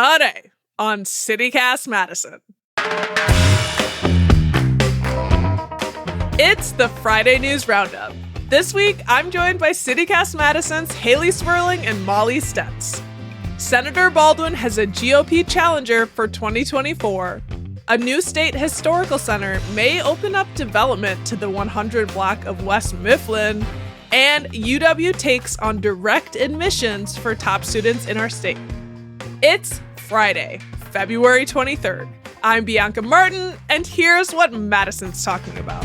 today on CityCast Madison. It's the Friday News Roundup. This week, I'm joined by CityCast Madison's Hayley Sperling and Molly Stentz. Senator Baldwin has a GOP challenger for 2024. A new state historical center may open up development to the 100 block of West Mifflin. And UW takes on direct admissions for top students in our state. It's Friday, February 23rd. I'm Bianca Martin, and here's what Madison's talking about.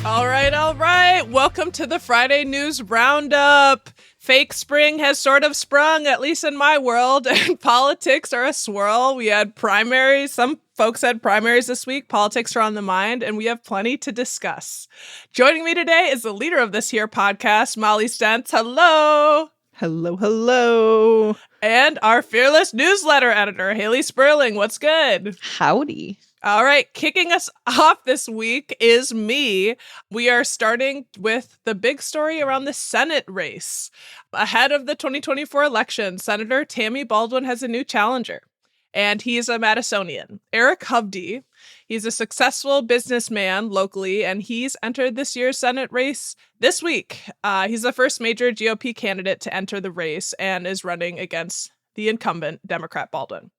All right. Welcome to the Friday News Roundup. Fake spring has sort of sprung, at least in my world, and politics are a swirl. We had primaries. Some folks had primaries this week. Politics are on the mind, and we have plenty to discuss. Joining me today is the leader of this here podcast, Molly Stentz. Hello. Hello, hello. And our fearless newsletter editor, Hayley Sperling. What's good? Howdy. All right, kicking us off this week is me. We are starting with the big story around the Senate race. Ahead of the 2024 election, Senator Tammy Baldwin has a new challenger, and he's a Madisonian, Eric Hovde. He's a successful businessman locally, and he's entered this year's Senate race this week. He's the first major GOP candidate to enter the race and is running against the incumbent Democrat Baldwin.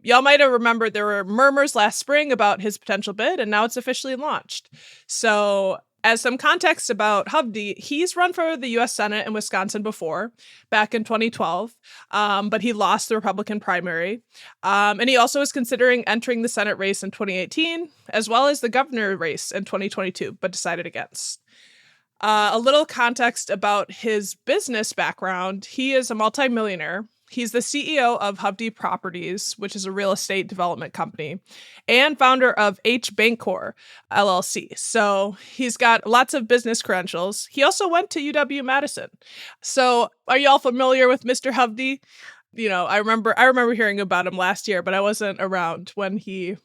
Y'all might have remembered there were murmurs last spring about his potential bid, and now it's officially launched. So, as some context about Hovde, he's run for the U.S. Senate in Wisconsin before, back in 2012, but he lost the Republican primary. And he also is considering entering the Senate race in 2018, as well as the governor race in 2022, but decided against. A little context about his business background. He is a multimillionaire. He's the CEO of Hovde Properties, which is a real estate development company, and founder of H Bancorp, LLC. So he's got lots of business credentials. He also went to UW-Madison. So are y'all familiar with Mr. Hovde? You know, I remember hearing about him last year, but I wasn't around when he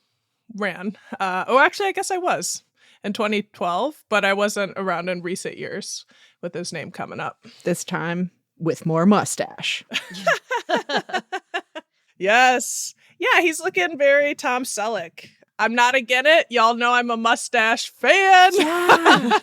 ran. Actually, I guess I was in 2012, but I wasn't around in recent years with his name coming up. This time with more mustache. Yes. Yeah, he's looking very Tom Selleck. I'm not against it. Y'all know I'm a mustache fan. Yeah.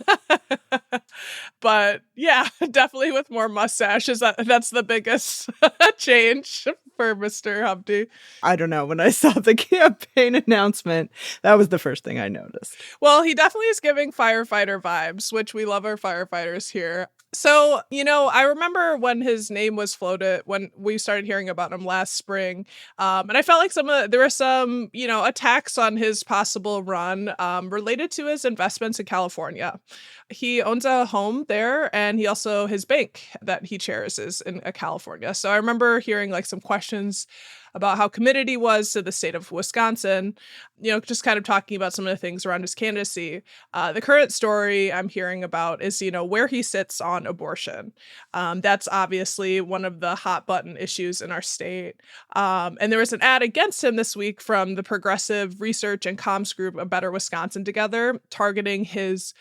But yeah, definitely with more mustaches. That's the biggest change for Mr. Hovde. I don't know. When I saw the campaign announcement, that was the first thing I noticed. Well, he definitely is giving firefighter vibes, which we love our firefighters here. So, you know, I remember when his name was floated, when we started hearing about him last spring, and I felt like there were some, attacks on his possible run related to his investments in California. He owns a home there, and his bank that he chairs is in California. So I remember hearing like some questions about how committed he was to the state of Wisconsin, just kind of talking about some of the things around his candidacy. The current story I'm hearing about is, where he sits on abortion. That's obviously one of the hot button issues in our state. And there was an ad against him this week from the progressive research and comms group A Better Wisconsin Together, targeting his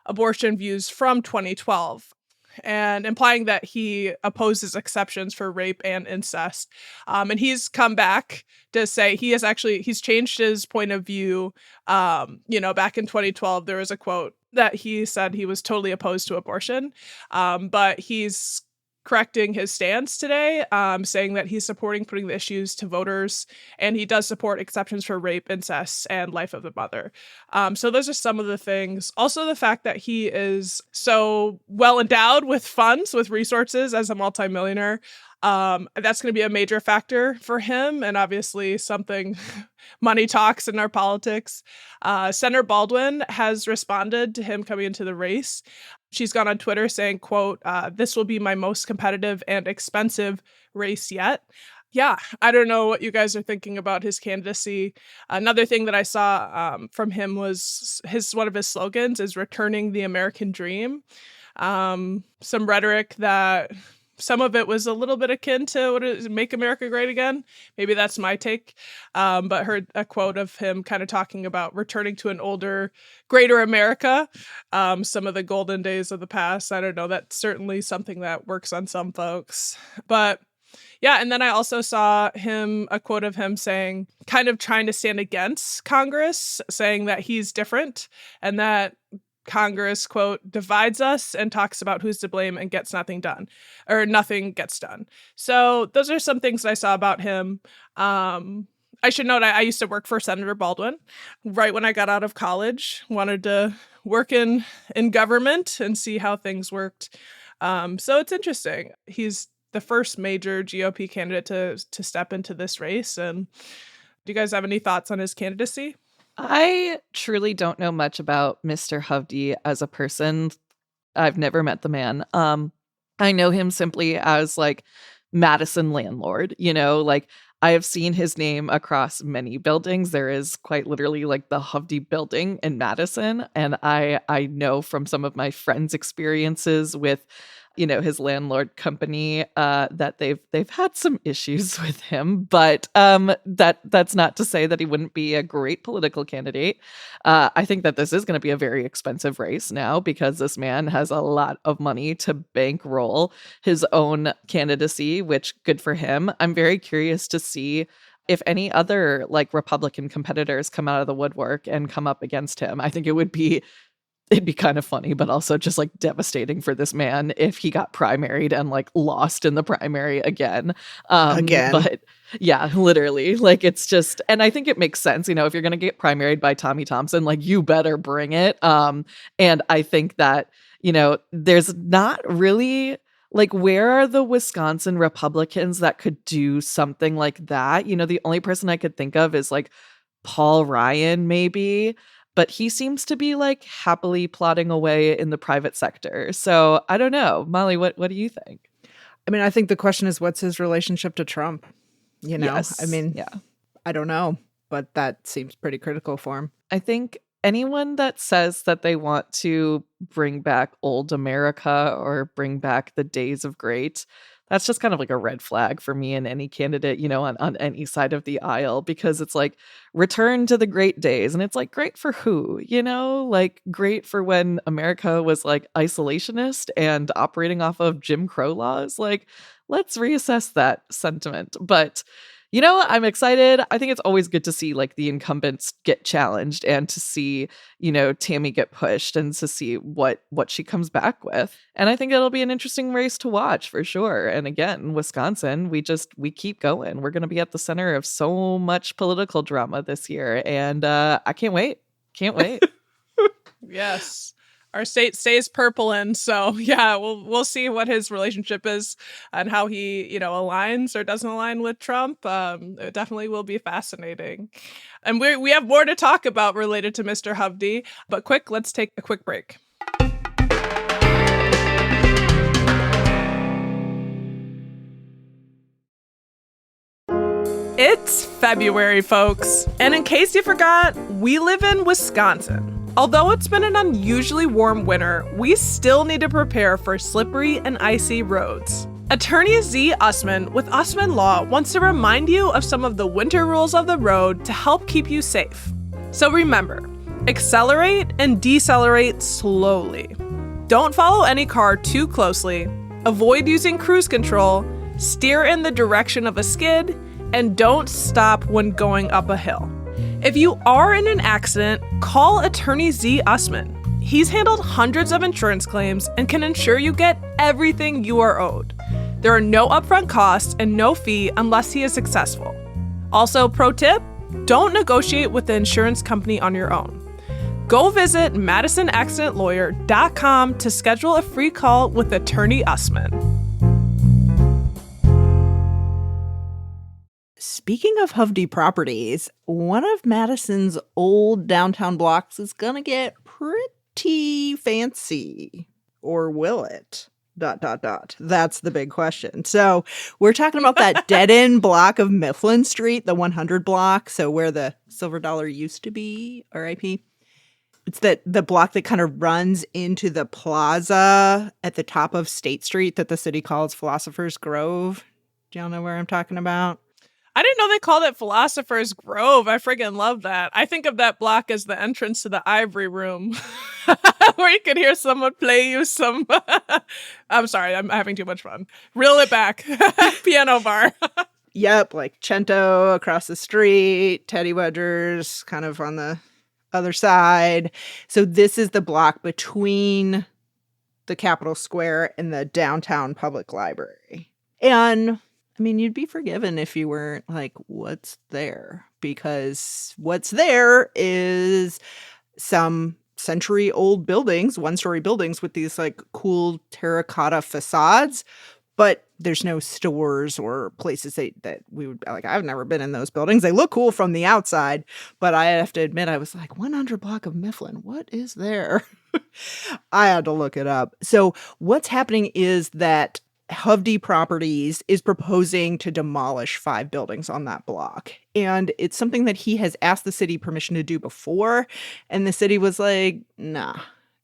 abortion views from 2012. And implying that he opposes exceptions for rape and incest. And he's come back to say he's changed his point of view. Back in 2012, there was a quote that he said he was totally opposed to abortion. But he's correcting his stance today, saying that he's supporting putting the issues to voters, and he does support exceptions for rape, incest, and life of the mother. So those are some of the things. Also, the fact that he is so well endowed with funds, with resources as a multimillionaire, that's going to be a major factor for him, and obviously something money talks in our politics. Senator Baldwin has responded to him coming into the race. She's gone on Twitter saying, quote, "This will be my most competitive and expensive race yet." Yeah, I don't know what you guys are thinking about his candidacy. Another thing that I saw from him was one of his slogans is returning the American dream. Some rhetoric that some of it was a little bit akin to what is Make America Great Again. Maybe that's my take. But heard a quote of him kind of talking about returning to an older, greater America. Some of the golden days of the past. I don't know. That's certainly something that works on some folks. But yeah, and then I also saw a quote of him saying, kind of trying to stand against Congress, saying that he's different and that Congress, quote, divides us and talks about who's to blame and gets nothing done, or nothing gets done. So those are some things I saw about him. I should note I used to work for Senator Baldwin right when I got out of college, wanted to work in government and see how things worked. So it's interesting. He's the first major GOP candidate to step into this race. And do you guys have any thoughts on his candidacy? I truly don't know much about Mr. Hovde as a person. I've never met the man. I know him simply as like Madison landlord, like I have seen his name across many buildings. There is quite literally like the Hovde building in Madison. And I know from some of my friends' experiences with his landlord company, that they've had some issues with him, but that's not to say that he wouldn't be a great political candidate. I think that this is going to be a very expensive race now because this man has a lot of money to bankroll his own candidacy, which good for him. I'm very curious to see if any other like Republican competitors come out of the woodwork and come up against him. I think it'd be kind of funny, but also just like devastating for this man if he got primaried and like lost in the primary again. But yeah, literally, like it's just, and I think it makes sense, if you're going to get primaried by Tommy Thompson, like you better bring it. And I think that, there's not really like, where are the Wisconsin Republicans that could do something like that? The only person I could think of is like Paul Ryan, maybe. But he seems to be like happily plodding away in the private sector. So I don't know. Molly, what do you think? I mean, I think the question is, what's his relationship to Trump? Yes. I mean, yeah. I don't know, but that seems pretty critical for him. I think anyone that says that they want to bring back old America or bring back the days of great, that's just kind of like a red flag for me and any candidate, on any side of the aisle, because it's like return to the great days. And it's like, great for who, like great for when America was like isolationist and operating off of Jim Crow laws. Like, let's reassess that sentiment. But I'm excited. I think it's always good to see like the incumbents get challenged and to see, Tammy get pushed and to see what she comes back with. And I think it'll be an interesting race to watch for sure. And again, Wisconsin, we keep going. We're going to be at the center of so much political drama this year. And I can't wait. Can't wait. Yes. Our state stays purple, and so yeah, we'll see what his relationship is and how he aligns or doesn't align with Trump. It definitely will be fascinating, and we have more to talk about related to Mr. Hovde. But let's take a quick break. It's February, folks, and in case you forgot, we live in Wisconsin. Although it's been an unusually warm winter, we still need to prepare for slippery and icy roads. Attorney Z. Usman with Usman Law wants to remind you of some of the winter rules of the road to help keep you safe. So remember, accelerate and decelerate slowly. Don't follow any car too closely, avoid using cruise control, steer in the direction of a skid, and don't stop when going up a hill. If you are in an accident, call Attorney Z. Usman. He's handled hundreds of insurance claims and can ensure you get everything you are owed. There are no upfront costs and no fee unless he is successful. Also, pro tip, don't negotiate with the insurance company on your own. Go visit MadisonAccidentLawyer.com to schedule a free call with Attorney Usman. Speaking of Hovde properties, one of Madison's old downtown blocks is gonna get pretty fancy. Or will it? ... That's the big question. So we're talking about that dead-end block of Mifflin Street, the 100 block, so where the Silver Dollar used to be, RIP. It's the block that kind of runs into the plaza at the top of State Street that the city calls Philosopher's Grove. Do y'all know where I'm talking about? I didn't know they called it Philosopher's Grove. I friggin' love that. I think of that block as the entrance to the Ivory Room, where you could hear someone play you some. I'm sorry, I'm having too much fun. Reel it back. Piano bar. Yep, like Cento across the street, Teddy Wedgers kind of on the other side. So this is the block between the Capitol Square and the downtown public library. And I mean, you'd be forgiven if you weren't like, what's there? Because what's there is some century-old buildings, one-story buildings with these like cool terracotta facades, but there's no stores or places that we would like. I've never been in those buildings. They look cool from the outside, but I have to admit, I was like, 100 block of Mifflin. What is there? I had to look it up. So what's happening is that Hovde Properties is proposing to demolish 5 buildings on that block. And it's something that he has asked the city permission to do before. And the city was like, nah,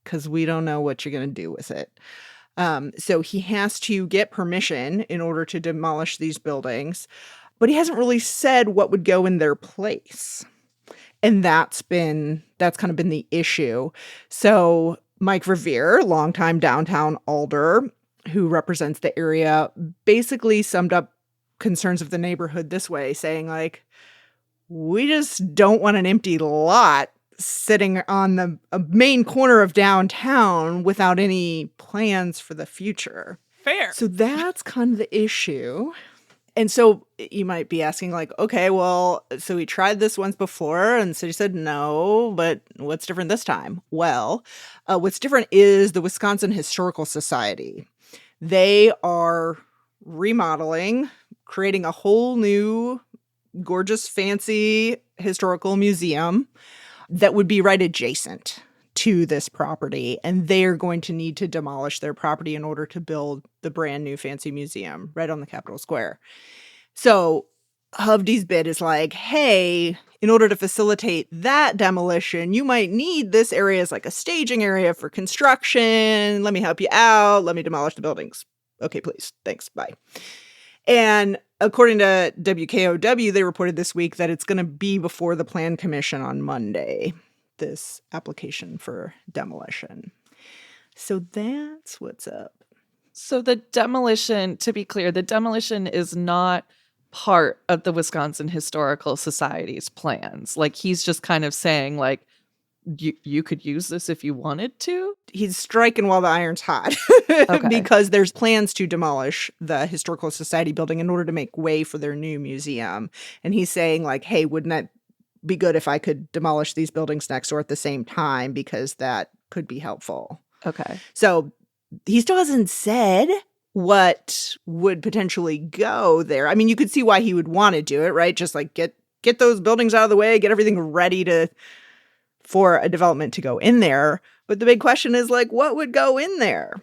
because we don't know what you're going to do with it. So he has to get permission in order to demolish these buildings. But he hasn't really said what would go in their place. And that's kind of been the issue. So Mike Revere, longtime downtown alder, who represents the area, basically summed up concerns of the neighborhood this way, saying like, we just don't want an empty lot sitting on the main corner of downtown without any plans for the future. Fair. So that's kind of the issue. And so you might be asking like, okay, well, so we tried this once before and the city said no, but what's different this time? Well, what's different is the Wisconsin Historical Society. They are remodeling, creating a whole new gorgeous, fancy historical museum that would be right adjacent to this property. And they're going to need to demolish their property in order to build the brand new fancy museum right on the Capitol Square. So Hovde's bid is like, hey, in order to facilitate that demolition, you might need this area as like a staging area for construction. Let me help you out. Let me demolish the buildings. Okay, please. Thanks. Bye. And according to WKOW, they reported this week that it's going to be before the Plan Commission on Monday, this application for demolition. So that's what's up. So the demolition, to be clear, the demolition is not part of the Wisconsin Historical Society's plans. Like, he's just kind of saying, like, you could use this if you wanted to. He's striking while the iron's hot because there's plans to demolish the Historical Society building in order to make way for their new museum. And he's saying like, hey, wouldn't that be good if I could demolish these buildings next door at the same time, because that could be helpful. Okay. So he still hasn't said what would potentially go there. I mean, you could see why he would want to do it, right? Just like get those buildings out of the way, get everything ready for a development to go in there. But the big question is like, what would go in there?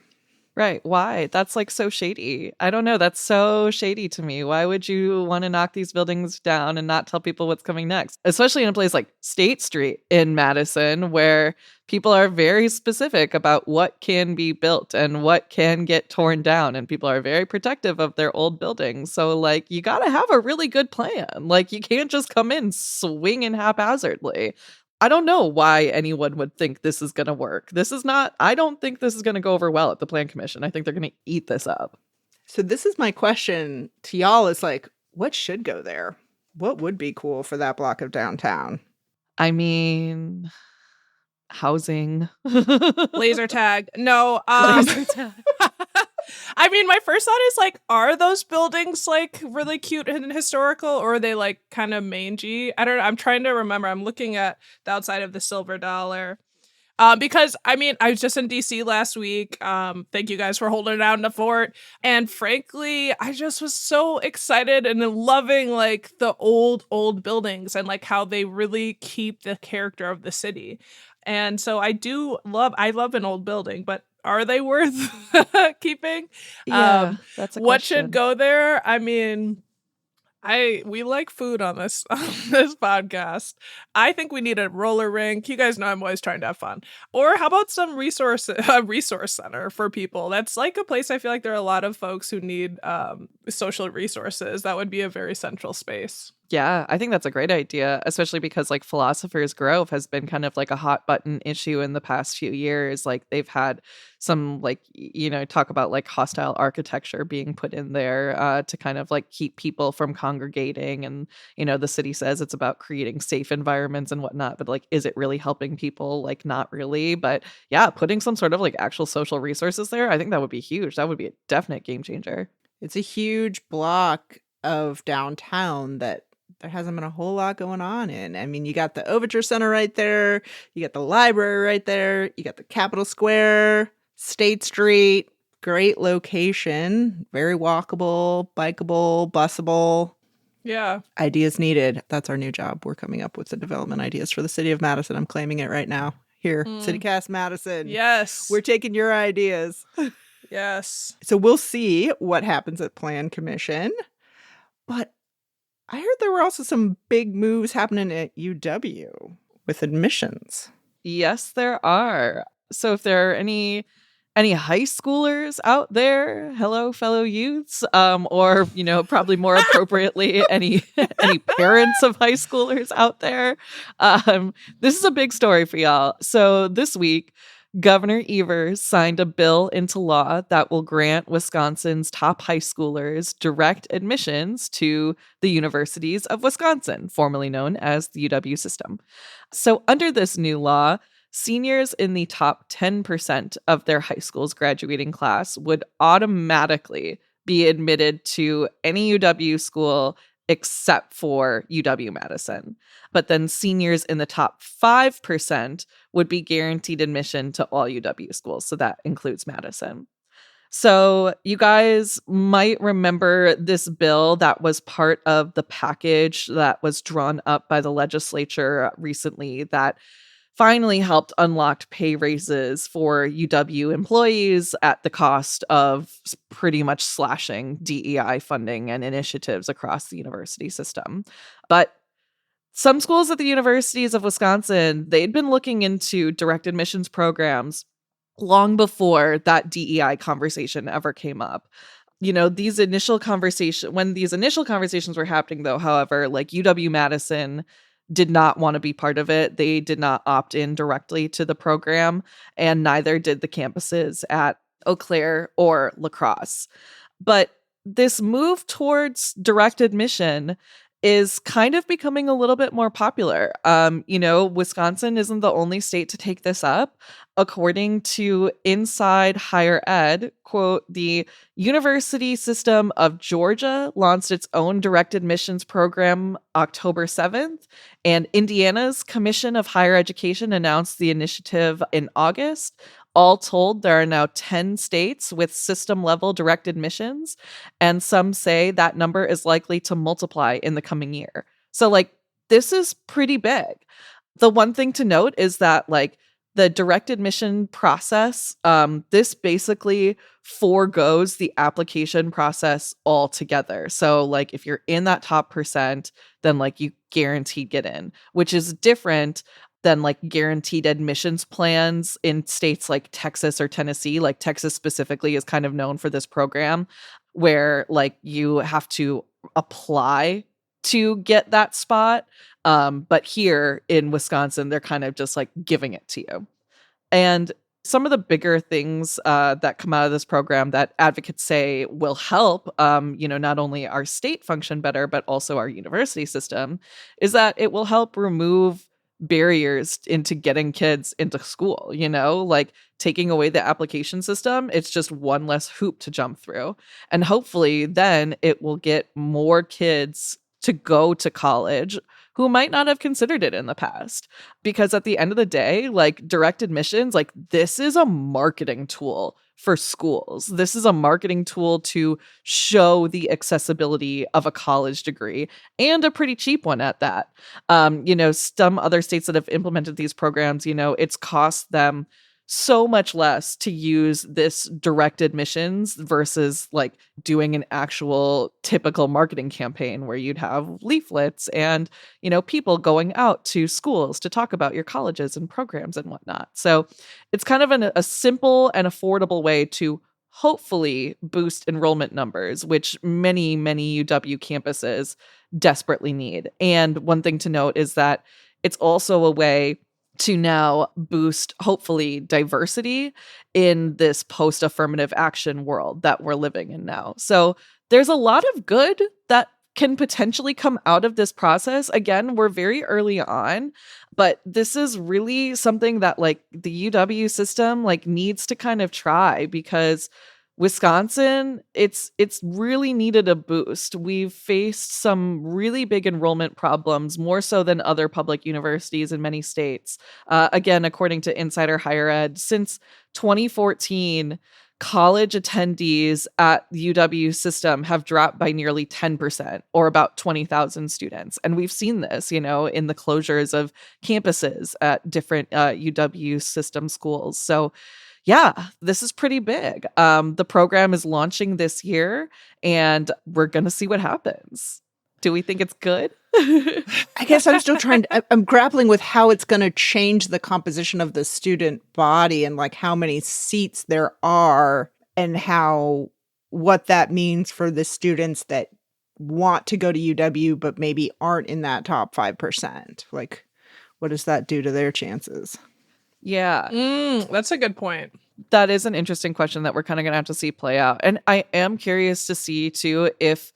Right. Why? That's like so shady. I don't know. That's so shady to me. Why would you want to knock these buildings down and not tell people what's coming next? Especially in a place like State Street in Madison, where people are very specific about what can be built and what can get torn down. And people are very protective of their old buildings. So like, you got to have a really good plan. Like, you can't just come in swinging haphazardly. I don't know why anyone would think this is going to work. I don't think this is going to go over well at the Plan Commission. I think they're going to eat this up. So this is my question to y'all is like, what should go there? What would be cool for that block of downtown? I mean, housing. Laser tag. No. Laser tag. I mean, my first thought is like, are those buildings like really cute and historical, or are they like kind of mangy? I don't know. I'm trying to remember. I'm looking at the outside of the Silver Dollar. Because I mean, I was just in DC last week. Thank you guys for holding down the fort. And frankly, I just was so excited and loving like the old buildings and like how they really keep the character of the city. And so I love an old building, but are they worth keeping? Yeah, that's a what question. should go there? I mean, We like food on this on this podcast. I think we need a roller rink. You guys know I'm always trying to have fun. Or how about some a resource center for people? That's like a place I feel like there are a lot of folks who need social resources. That would be a very central space. Yeah, I think that's a great idea, especially because like Philosophers Grove has been kind of like a hot button issue in the past few years. Like they've had some like talk about like hostile architecture being put in there to kind of like keep people from congregating, and the city says it's about creating safe environments and whatnot, but like is it really helping people? Like not really. But yeah, putting some sort of like actual social resources there, I think that would be huge. That would be a definite game changer. It's a huge block of downtown that there hasn't been a whole lot going on in. I mean, you got the Overture Center right there. You got the library right there. You got the Capitol Square, State Street. Great location. Very walkable, bikeable, busable. Yeah. Ideas needed. That's our new job. We're coming up with the development ideas for the city of Madison. I'm claiming it right now. Here, CityCast Madison. Yes. We're taking your ideas. Yes. So we'll see what happens at Plan Commission. But I heard there were also some big moves happening at UW with admissions. Yes, there are. So if there are any high schoolers out there, hello fellow youths, or probably more appropriately any parents of high schoolers out there, this is a big story for y'all. So this week, Governor Evers signed a bill into law that will grant Wisconsin's top high schoolers direct admissions to the universities of Wisconsin, formerly known as the UW system. So under this new law, seniors in the top 10% of their high school's graduating class would automatically be admitted to any UW school except for UW-Madison. But then seniors in the top 5% would be guaranteed admission to all UW schools. So that includes Madison. So you guys might remember this bill that was part of the package that was drawn up by the legislature recently that finally helped unlock pay raises for UW employees at the cost of pretty much slashing DEI funding and initiatives across the university system. But some schools at the universities of Wisconsin, they'd been looking into direct admissions programs long before that DEI conversation ever came up. When these initial conversations were happening, though, however, like UW-Madison did not want to be part of it. They did not opt in directly to the program, and neither did the campuses at Eau Claire or La Crosse. But this move towards direct admission is kind of becoming a little bit more popular. Wisconsin isn't the only state to take this up. According to Inside Higher Ed, quote, the University System of Georgia launched its own direct admissions program October 7th, and Indiana's Commission of Higher Education announced the initiative in August. All told, there are now 10 states with system-level direct admissions, and some say that number is likely to multiply in the coming year. So, this is pretty big. The one thing to note is that, the direct admission process, this basically forgoes the application process altogether. So, if you're in that top percent, then, you guaranteed get in, which is different than guaranteed admissions plans in states like Texas or Tennessee. Texas specifically is kind of known for this program where you have to apply to get that spot. But here in Wisconsin, they're kind of just giving it to you. And some of the bigger things that come out of this program that advocates say will help, not only our state function better, but also our university system, is that it will help remove barriers into getting kids into school, taking away the application system. It's just one less hoop to jump through. And hopefully then it will get more kids to go to college who might not have considered it in the past. Because at the end of the day, direct admissions, this is a marketing tool for schools. This is a marketing tool to show the accessibility of a college degree, and a pretty cheap one at that. Some other states that have implemented these programs, it's cost them so much less to use this direct admissions versus like doing an actual typical marketing campaign where you'd have leaflets and, people going out to schools to talk about your colleges and programs and whatnot. So it's kind of a simple and affordable way to hopefully boost enrollment numbers, which many, many UW campuses desperately need. And one thing to note is that it's also a way to now boost, hopefully, diversity in this post-affirmative action world that we're living in now. So there's a lot of good that can potentially come out of this process. Again, we're very early on, but this is really something that like the UW system like needs to kind of try, because Wisconsin, it's really needed a boost. We've faced some really big enrollment problems, more so than other public universities in many states. Again, according to Insider Higher Ed, since 2014, college attendees at the UW system have dropped by nearly 10%, or about 20,000 students. And we've seen this, in the closures of campuses at different UW system schools. So yeah, this is pretty big. The program is launching this year, and we're going to see what happens. Do we think it's good? I guess I'm still I'm grappling with how it's going to change the composition of the student body and like how many seats there are and what that means for the students that want to go to UW but maybe aren't in that top 5%. Like, what does that do to their chances? Yeah. That's a good point. That is an interesting question that we're kind of going to have to see play out. And I am curious to see, too, if,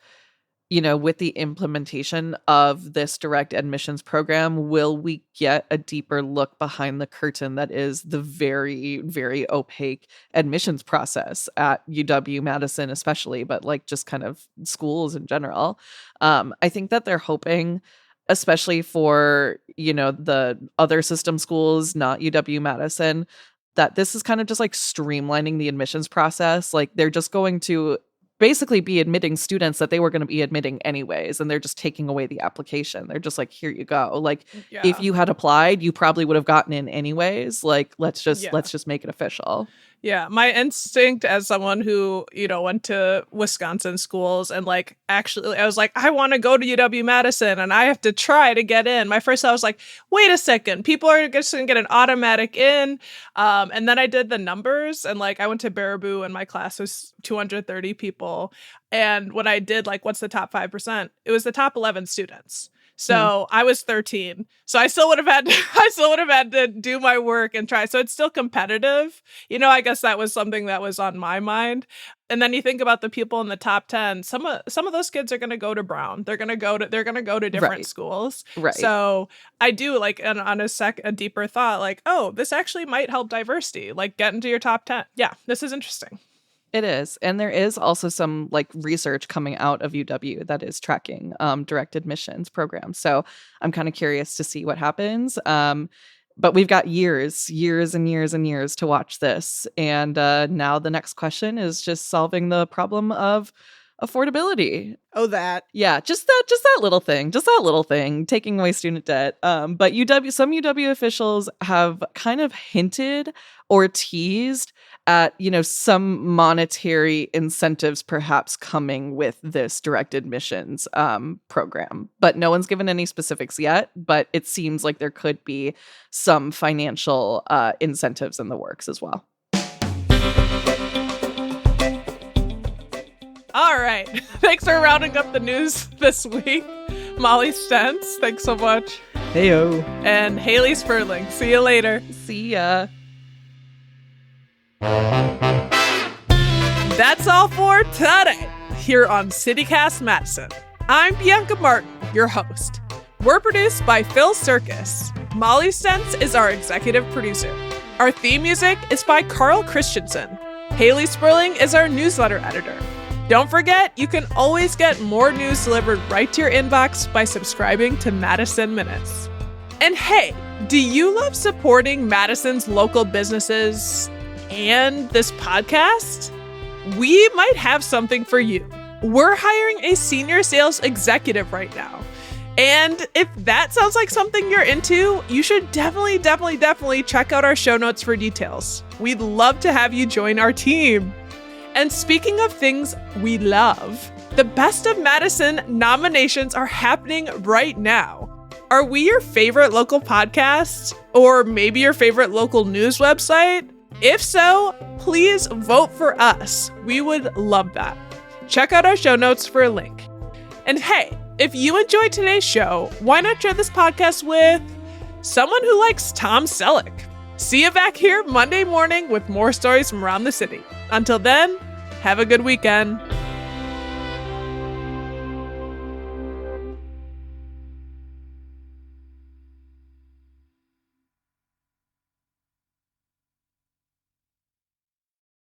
with the implementation of this direct admissions program, will we get a deeper look behind the curtain that is the very, very opaque admissions process at UW-Madison especially, but like just kind of schools in general. I think that they're hoping, especially for, the other system schools, not UW-Madison, that this is kind of just like streamlining the admissions process. Like they're just going to basically be admitting students that they were going to be admitting anyways, and they're just taking away the application. They're just like, here you go. Like if you had applied, you probably would have gotten in anyways. Like let's just make it official. Yeah, my instinct as someone who, went to Wisconsin schools and like actually I was like, I want to go to UW-Madison and I have to try to get in. My first thought was like, wait a second, people are just going to get an automatic in. And then I did the numbers and like I went to Baraboo and my class was 230 people. And when I did like, what's the top 5%? It was the top 11 students. So I was 13. So I still would have had to do my work and try. So it's still competitive. I guess that was something that was on my mind. And then you think about the people in the top 10, some of those kids are going to go to Brown. They're going to go to different schools. Right. So I do like on a deeper thought, like, oh, this actually might help diversity, like get into your top 10. Yeah, this is interesting. It is. And there is also some like research coming out of UW that is tracking direct admissions programs. So I'm kind of curious to see what happens. But we've got years and years and years to watch this. And now the next question is just solving the problem of affordability. Oh, that. Yeah, just that little thing, taking away student debt. But some UW officials have kind of hinted or teased at, some monetary incentives perhaps coming with this direct admissions program. But no one's given any specifics yet, but it seems like there could be some financial incentives in the works as well. All right. Thanks for rounding up the news this week. Molly Stentz, thanks so much. Heyo. And Hayley Sperling. See you later. See ya. That's all for today here on CityCast Madison. I'm Bianca Martin, your host. We're produced by Phil Circus. Molly Stentz is our executive producer. Our theme music is by Carl Christensen. Hayley Sperling is our newsletter editor. Don't forget, you can always get more news delivered right to your inbox by subscribing to Madison Minutes. And hey, do you love supporting Madison's local businesses and this podcast? We might have something for you. We're hiring a senior sales executive right now. And if that sounds like something you're into, you should definitely check out our show notes for details. We'd love to have you join our team. And speaking of things we love, the Best of Madison nominations are happening right now. Are we your favorite local podcast? Or maybe your favorite local news website? If so, please vote for us. We would love that. Check out our show notes for a link. And hey, if you enjoyed today's show, why not share this podcast with someone who likes Tom Selleck? See you back here Monday morning with more stories from around the city. Until then, have a good weekend.